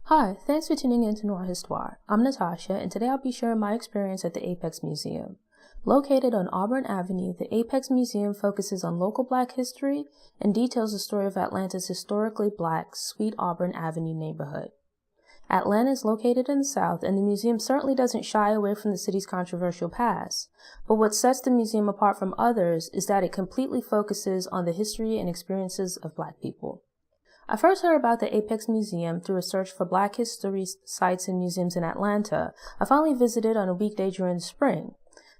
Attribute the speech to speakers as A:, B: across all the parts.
A: Hi, thanks for tuning in to Noir Histoire. I'm Natasha, and today I'll be sharing my experience at the Apex Museum. Located on Auburn Avenue, the Apex Museum focuses on local Black history and details the story of Atlanta's historically Black Sweet Auburn Avenue neighborhood. Atlanta is located in the South, and the museum certainly doesn't shy away from the city's controversial past. But what sets the museum apart from others is that it completely focuses on the history and experiences of Black people. I first heard about the Apex Museum through a search for Black history sites and museums in Atlanta. I finally visited on a weekday during the spring.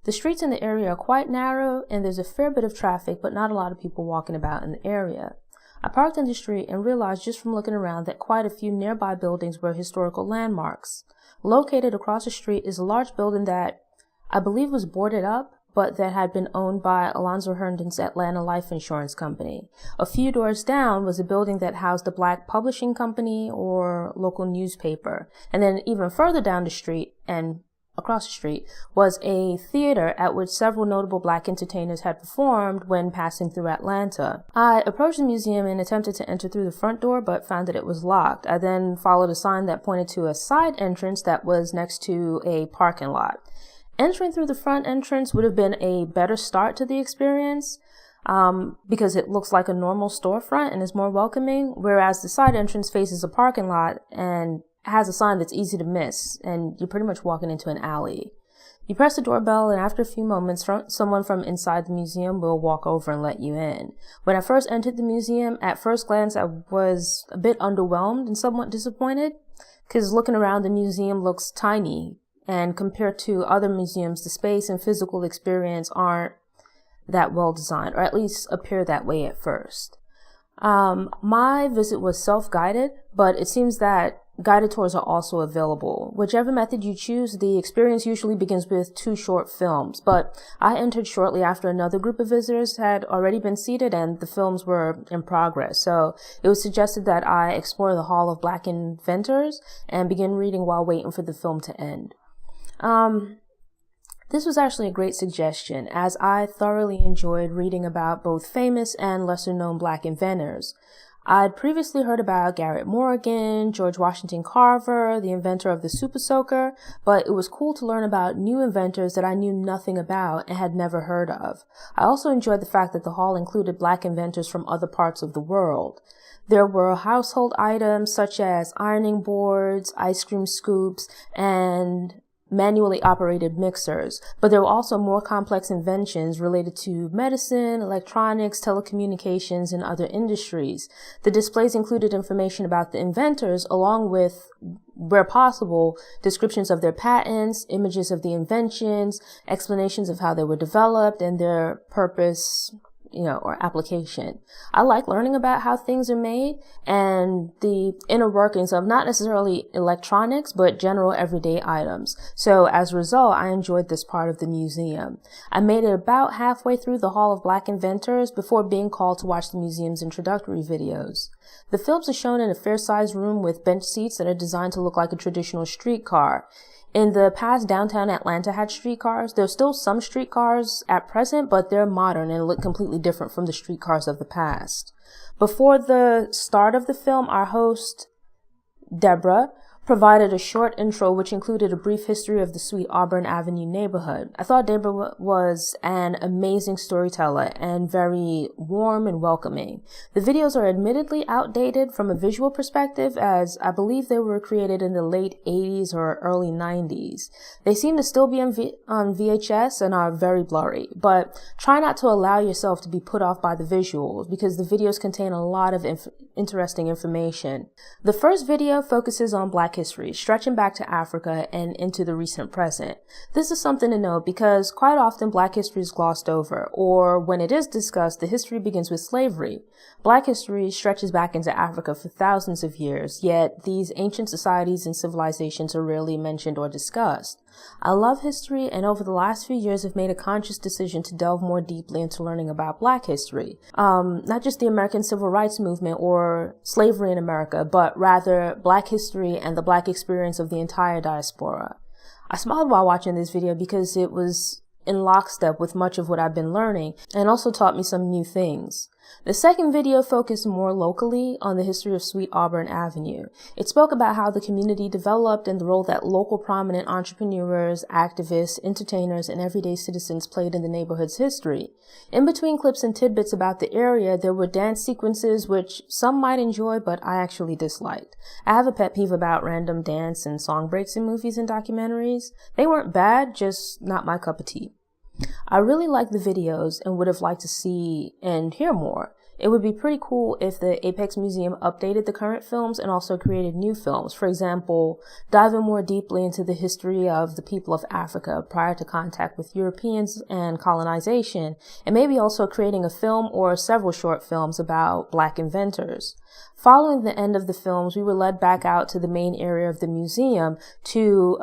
A: The streets in the area are quite narrow, and there's a fair bit of traffic, but not a lot of people walking about in the area. I parked in the street and realized just from looking around that quite a few nearby buildings were historical landmarks. Located across the street is a large building that I believe was boarded up, but that had been owned by Alonzo Herndon's Atlanta Life Insurance Company. A few doors down was a building that housed a Black publishing company or local newspaper. And then even further down the street and across the street was a theater at which several notable Black entertainers had performed when passing through Atlanta. I approached the museum and attempted to enter through the front door, but found that it was locked. I then followed a sign that pointed to a side entrance that was next to a parking lot. Entering through the front entrance would have been a better start to the experience because it looks like a normal storefront and is more welcoming, whereas the side entrance faces a parking lot and has a sign that's easy to miss, and you're pretty much walking into an alley. You press the doorbell, and after a few moments, someone from inside the museum will walk over and let you in. When I first entered the museum, at first glance, I was a bit underwhelmed and somewhat disappointed, because looking around, the museum looks tiny. And compared to other museums, the space and physical experience aren't that well designed, or at least appear that way at first. My visit was self-guided, but it seems that guided tours are also available. Whichever method you choose, the experience usually begins with 2 short films, but I entered shortly after another group of visitors had already been seated and the films were in progress. So it was suggested that I explore the Hall of Black Inventors and begin reading while waiting for the film to end. This was actually a great suggestion, as I thoroughly enjoyed reading about both famous and lesser-known Black inventors. I'd previously heard about Garrett Morgan, George Washington Carver, the inventor of the Super Soaker, but it was cool to learn about new inventors that I knew nothing about and had never heard of. I also enjoyed the fact that the hall included Black inventors from other parts of the world. There were household items such as ironing boards, ice cream scoops, and manually operated mixers, but there were also more complex inventions related to medicine, electronics, telecommunications, and other industries. The displays included information about the inventors, along with, where possible, descriptions of their patents, images of the inventions, explanations of how they were developed, and their purpose, or application. I like learning about how things are made and the inner workings of not necessarily electronics, but general everyday items. So as a result, I enjoyed this part of the museum. I made it about halfway through the Hall of Black Inventors before being called to watch the museum's introductory videos. The films are shown in a fair-sized room with bench seats that are designed to look like a traditional streetcar. In the past, downtown Atlanta had streetcars. There's still some streetcars at present, but they're modern and look completely different from the streetcars of the past. Before the start of the film, our host, Deborah, provided a short intro which included a brief history of the Sweet Auburn Avenue neighborhood. I thought Deborah was an amazing storyteller and very warm and welcoming. The videos are admittedly outdated from a visual perspective, as I believe they were created in the late 80s or early 90s. They seem to still be on VHS and are very blurry, but try not to allow yourself to be put off by the visuals because the videos contain a lot of interesting information. The first video focuses on Black history, stretching back to Africa and into the recent present. This is something to note because quite often Black history is glossed over, or when it is discussed, the history begins with slavery. Black history stretches back into Africa for thousands of years, yet these ancient societies and civilizations are rarely mentioned or discussed. I love history, and over the last few years have made a conscious decision to delve more deeply into learning about Black history. Not just the American Civil Rights Movement or slavery in America, but rather Black history and the Black experience of the entire diaspora. I smiled while watching this video because it was in lockstep with much of what I've been learning and also taught me some new things. The second video focused more locally on the history of Sweet Auburn Avenue. It spoke about how the community developed and the role that local prominent entrepreneurs, activists, entertainers, and everyday citizens played in the neighborhood's history. In between clips and tidbits about the area, there were dance sequences which some might enjoy, but I actually disliked. I have a pet peeve about random dance and song breaks in movies and documentaries. They weren't bad, just not my cup of tea. I really liked the videos and would have liked to see and hear more. It would be pretty cool if the Apex Museum updated the current films and also created new films. For example, diving more deeply into the history of the people of Africa prior to contact with Europeans and colonization, and maybe also creating a film or several short films about Black inventors. Following the end of the films, we were led back out to the main area of the museum to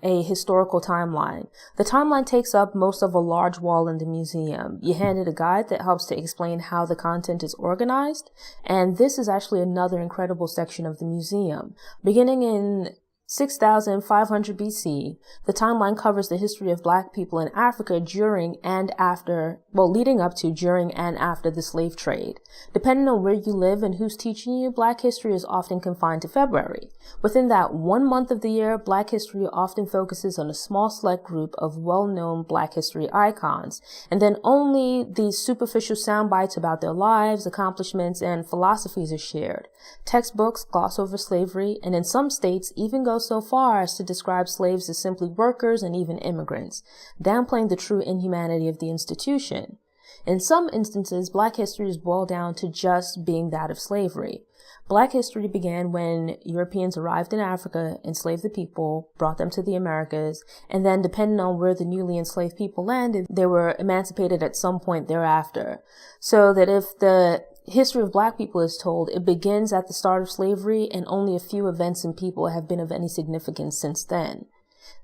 A: a historical timeline. The timeline takes up most of a large wall in the museum. You're handed a guide that helps to explain how the content is organized, and this is actually another incredible section of the museum. Beginning in 6,500 BC, the timeline covers the history of Black people in Africa during and after, leading up to, during, and after the slave trade. Depending on where you live and who's teaching you, Black history is often confined to February. Within that 1 month of the year, Black history often focuses on a small select group of well-known Black history icons, and then only these superficial sound bites about their lives, accomplishments, and philosophies are shared. Textbooks gloss over slavery, and in some states even go so far as to describe slaves as simply workers and even immigrants, downplaying the true inhumanity of the institution. In some instances, Black history is boiled down to just being that of slavery. Black history began when Europeans arrived in Africa, enslaved the people, brought them to the Americas, and then depending on where the newly enslaved people landed, they were emancipated at some point thereafter. So that if the history of Black people is told, it begins at the start of slavery, and only a few events and people have been of any significance since then.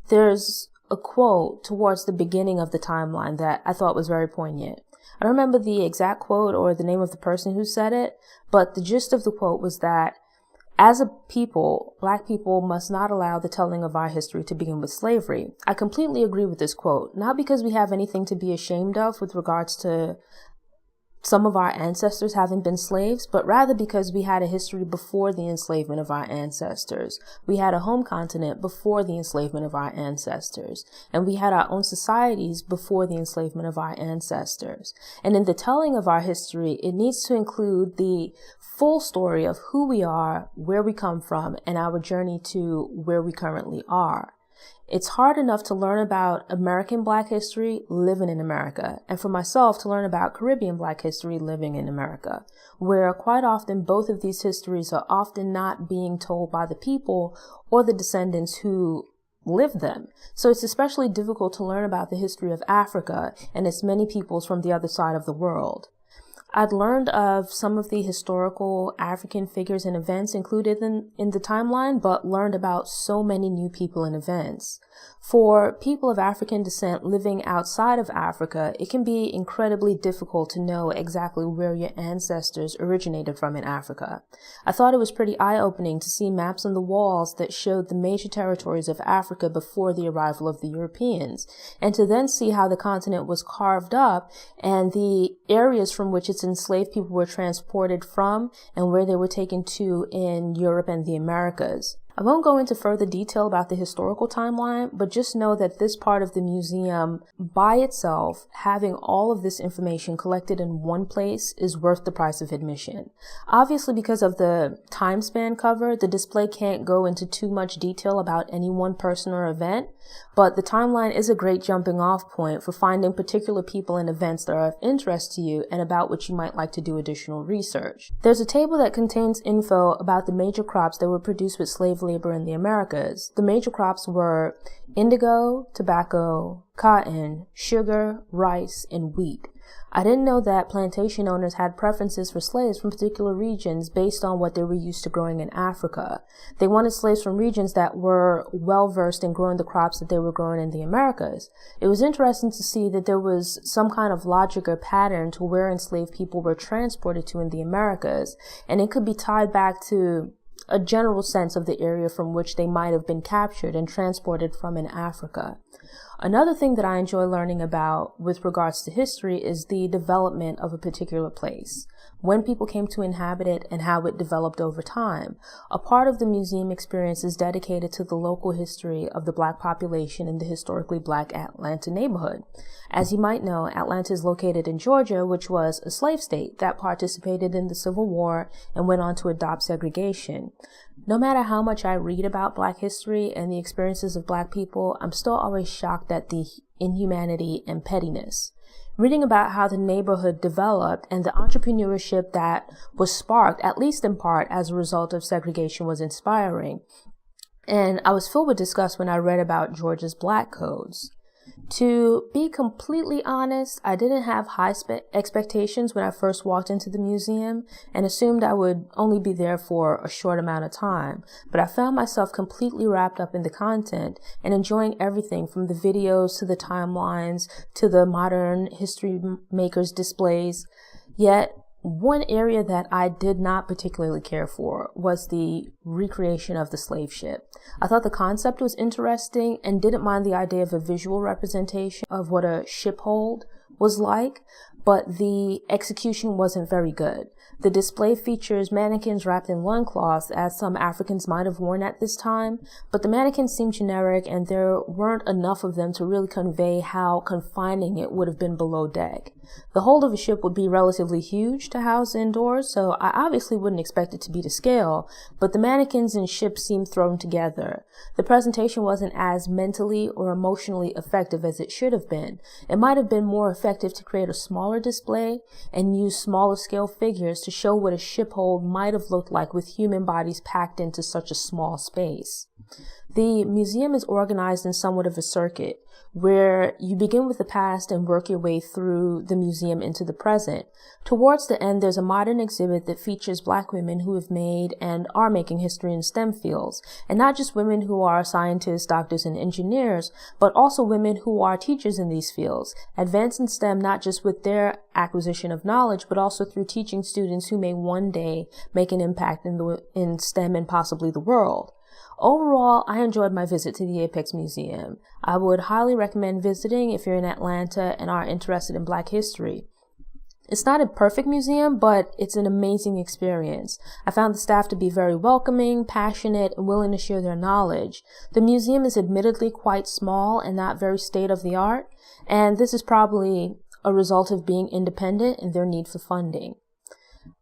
A: There's a quote towards the beginning of the timeline that I thought was very poignant. I don't remember the exact quote or the name of the person who said it, but the gist of the quote was that, as a people, Black people must not allow the telling of our history to begin with slavery. I completely agree with this quote, not because we have anything to be ashamed of with regards to some of our ancestors having been slaves, but rather because we had a history before the enslavement of our ancestors. We had a home continent before the enslavement of our ancestors, and we had our own societies before the enslavement of our ancestors. And in the telling of our history, it needs to include the full story of who we are, where we come from, and our journey to where we currently are. It's hard enough to learn about American Black history living in America, and for myself to learn about Caribbean Black history living in America, where quite often both of these histories are often not being told by the people or the descendants who lived them. So it's especially difficult to learn about the history of Africa and its many peoples from the other side of the world. I'd learned of some of the historical African figures and events included in the timeline, but learned about so many new people and events. For people of African descent living outside of Africa, it can be incredibly difficult to know exactly where your ancestors originated from in Africa. I thought it was pretty eye-opening to see maps on the walls that showed the major territories of Africa before the arrival of the Europeans, and to then see how the continent was carved up and the areas from which its enslaved people were transported from and where they were taken to in Europe and the Americas. I won't go into further detail about the historical timeline, but just know that this part of the museum by itself, having all of this information collected in one place, is worth the price of admission. Obviously, because of the time span covered, the display can't go into too much detail about any one person or event, but the timeline is a great jumping off point for finding particular people and events that are of interest to you and about which you might like to do additional research. There's a table that contains info about the major crops that were produced with slave labor in the Americas. The major crops were indigo, tobacco, cotton, sugar, rice, and wheat. I didn't know that plantation owners had preferences for slaves from particular regions based on what they were used to growing in Africa. They wanted slaves from regions that were well-versed in growing the crops that they were growing in the Americas. It was interesting to see that there was some kind of logic or pattern to where enslaved people were transported to in the Americas, and it could be tied back to a general sense of the area from which they might have been captured and transported from in Africa. Another thing that I enjoy learning about with regards to history is the development of a particular place, when people came to inhabit it and how it developed over time. A part of the museum experience is dedicated to the local history of the Black population in the historically Black Atlanta neighborhood. As you might know, Atlanta is located in Georgia, which was a slave state that participated in the Civil War and went on to adopt segregation. No matter how much I read about Black history and the experiences of Black people, I'm still always shocked at the inhumanity and pettiness. Reading about how the neighborhood developed and the entrepreneurship that was sparked, at least in part, as a result of segregation was inspiring. And I was filled with disgust when I read about Georgia's Black codes. To be completely honest, I didn't have high expectations when I first walked into the museum and assumed I would only be there for a short amount of time, but I found myself completely wrapped up in the content and enjoying everything from the videos to the timelines to the modern history makers displays. Yet, one area that I did not particularly care for was the recreation of the slave ship. I thought the concept was interesting and didn't mind the idea of a visual representation of what a ship hold was like, but the execution wasn't very good. The display features mannequins wrapped in loincloths, as some Africans might have worn at this time, but the mannequins seemed generic and there weren't enough of them to really convey how confining it would have been below deck. The hold of a ship would be relatively huge to house indoors, so I obviously wouldn't expect it to be to scale, but the mannequins and ships seemed thrown together. The presentation wasn't as mentally or emotionally effective as it should have been. It might have been more effective to create a smaller display and use smaller scale figures to show what a ship hold might have looked like with human bodies packed into such a small space. The museum is organized in somewhat of a circuit, where you begin with the past and work your way through the museum into the present. Towards the end, there's a modern exhibit that features Black women who have made and are making history in STEM fields, and not just women who are scientists, doctors, and engineers, but also women who are teachers in these fields, advanced in STEM not just with their acquisition of knowledge, but also through teaching students who may one day make an impact in STEM and possibly the world. Overall, I enjoyed my visit to the Apex Museum. I would highly recommend visiting if you're in Atlanta and are interested in Black history. It's not a perfect museum, but it's an amazing experience. I found the staff to be very welcoming, passionate, and willing to share their knowledge. The museum is admittedly quite small and not very state-of-the-art, and this is probably a result of being independent and their need for funding.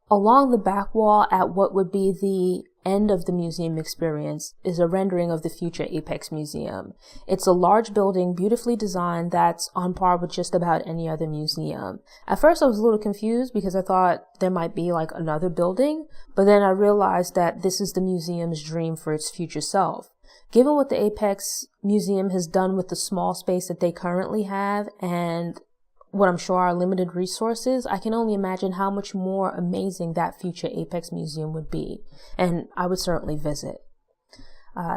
A: Along the back wall at what would be the end of the museum experience is a rendering of the future Apex Museum. It's a large building, beautifully designed, that's on par with just about any other museum. At first I was a little confused because I thought there might be like another building, but then I realized that this is the museum's dream for its future self. Given what the Apex Museum has done with the small space that they currently have and what I'm sure are limited resources, I can only imagine how much more amazing that future Apex Museum would be, and I would certainly visit.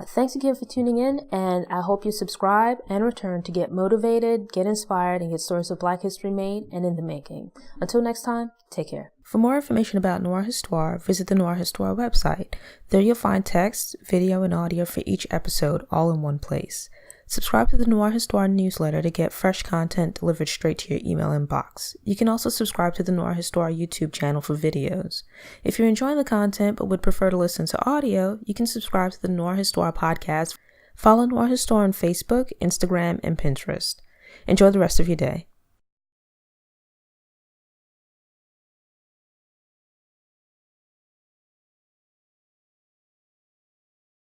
A: Thanks again for tuning in, and I hope you subscribe and return to get motivated, get inspired, and get stories of Black history made and in the making. Until next time, take care. For more information about Noir Histoire, visit the Noir Histoire website. There you'll find text, video, and audio for each episode all in one place. Subscribe to the Noir Histoire newsletter to get fresh content delivered straight to your email inbox. You can also subscribe to the Noir Histoire YouTube channel for videos. If you're enjoying the content but would prefer to listen to audio, you can subscribe to the Noir Histoire podcast. Follow Noir Histoire on Facebook, Instagram, and Pinterest. Enjoy the rest of your day.